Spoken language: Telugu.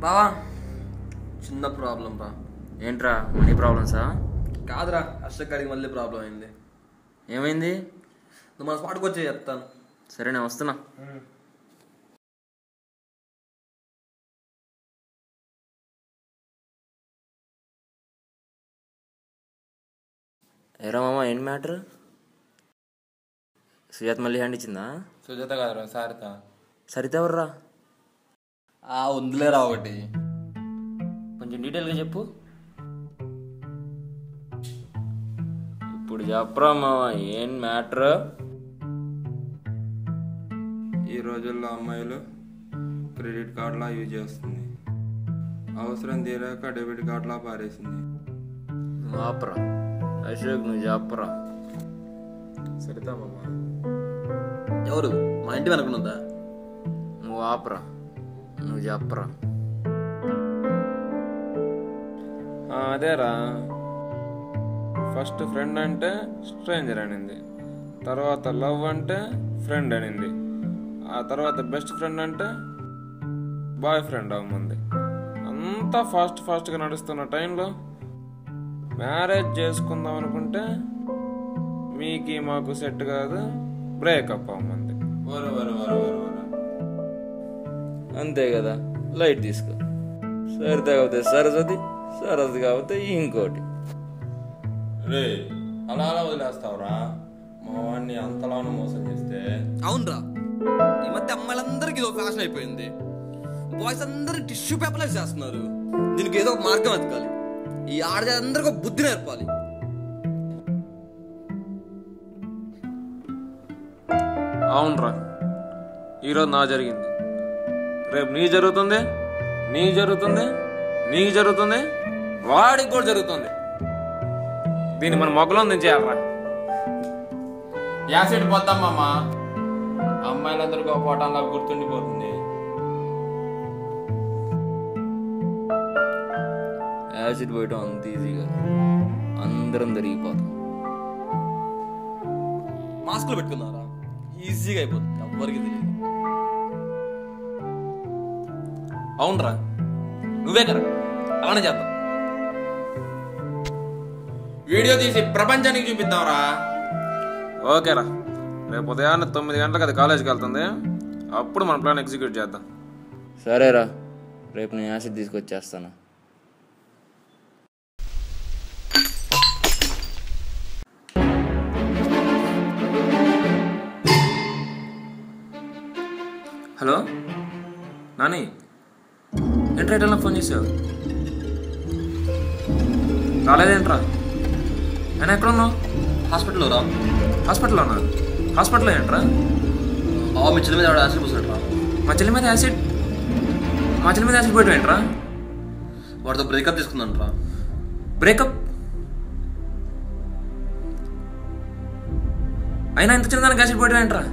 బావా చిన్న ప్రాబ్లం రా. ఏంట్రా మనీ ప్రాబ్లమ్సా? కాదురా, హర్షక్కడికి మళ్ళీ ప్రాబ్లం అయింది. ఏమైంది? నువ్వు మన స్పాట్కి వచ్చి చెప్తాను. సరే నేను వస్తున్నా. ఏరా మామ, ఏంటి మ్యాటర్? సుజాత మళ్ళీ హ్యాండ్ ఇచ్చిందా? సుజాత కాదురా, సారిత. సరిత ఎవర్రా? ఉందిలేరా ఒకటి. కొంచెం డీటెయిల్గా చెప్పు. ఇప్పుడు చెప్పరా మామ, ఏం మ్యాటర్? ఈ రోజుల్లో అమ్మాయిలు క్రెడిట్ కార్డులా యూజ్ చేస్తుంది. అవసరం తీరాక డెబిట్ కార్డులా పారేసింది. నువ్వు ఆపరా అశోక్, నువ్వు చెప్పరా. సరిత మామ. ఎవరు? మా ఇంటి వెనకనుందా? నువ్వు ఆపరా, నువ్వు చెప్పరా. అదేరా, ఫస్ట్ ఫ్రెండ్ అంటే స్ట్రేంజర్ అనింది, తర్వాత లవ్ అంటే ఫ్రెండ్ అనింది, ఆ తర్వాత బెస్ట్ ఫ్రెండ్ అంటే బాయ్ ఫ్రెండ్ అవ్వమంది. అంతా ఫాస్ట్గా నడుస్తున్న టైంలో మ్యారేజ్ చేసుకుందాం అనుకుంటే మీకు మాకు సెట్ కాదు, బ్రేకప్ అవ్వమంది. అంతే కదా, లైట్ తీసుకో. సరిత కాకపోతే సరస్వతి, సరస్వతి కాకపోతే ఇంకోటి. రే, అలా వదిలేస్తావురా మా వాడిని అంతలాను మోసం చేస్తే? అవునరా, ఈ మధ్య అమ్మాయిలందరికీ ఇదో ఫ్యాషన్ అయిపోయింది. బాయ్స్ అందరికి టిష్యూ పేపర్లు చేస్తున్నారు. దీనికి ఏదో ఒక మార్గం ఎతకాలి. ఈ ఆడదాందరికి ఒక బుద్ధి నేర్పాలి. అవునరా, ఈరోజు నా జరిగింది, రేపు నీ జరుగుతుంది, నీ జరుగుతుంది, నీకు జరుగుతుంది, వాడికి కూడా జరుగుతుంది. దీన్ని మన మొక్కలో దించేయాలరా. యాసిడ్ పోతామమ్మా, అమ్మాయిలందరికీ ఒక పోటాలా గుర్తుండిపోతుంది. యాసిడ్ పోయటం అంత ఈజీగా అందరం జరిగిపోతాం. మాస్కులు పెట్టుకున్నారా? ఈజీగా అయిపోతుంది, ఎవ్వరికి తెలియదు. అవునరా, నువ్వే కరెక్ట్, అలానే చేద్దాం. వీడియో తీసి ప్రపంచానికి చూపిద్దాంరా. ఓకేరా, రేపు ఉదయాన్నే 9 గంటలకు అది కాలేజీకి వెళ్తుంది, అప్పుడు మన ప్లాన్ ఎగ్జిక్యూట్ చేద్దాం. సరేరా, రేపు నేను యాసిడ్ తీసుకొచ్చేస్తాను. హలో నాని, ఏంట్రా ఇట్లా ఫోన్ చేసావు? రాలేదేంట్రా? ఆయన ఎక్కడున్నావు? హాస్పిటల్లో రా. హాస్పిటల్లో ఉన్నా? హాస్పిటల్లో ఏంట్రా? మీ చెల్లి మీద యాసిడ్ పోసినట్రా. మా చెల్లి మీద యాసిడ్? మా చెల్లి మీద యాసిడ్ పోయటం ఏంట్రా? వాడితో బ్రేకప్ తీసుకుందాంట్రా. బ్రేకప్? అయినా ఇంత చిన్నదానికి యాసిడ్ పోయటం ఏంట్రా?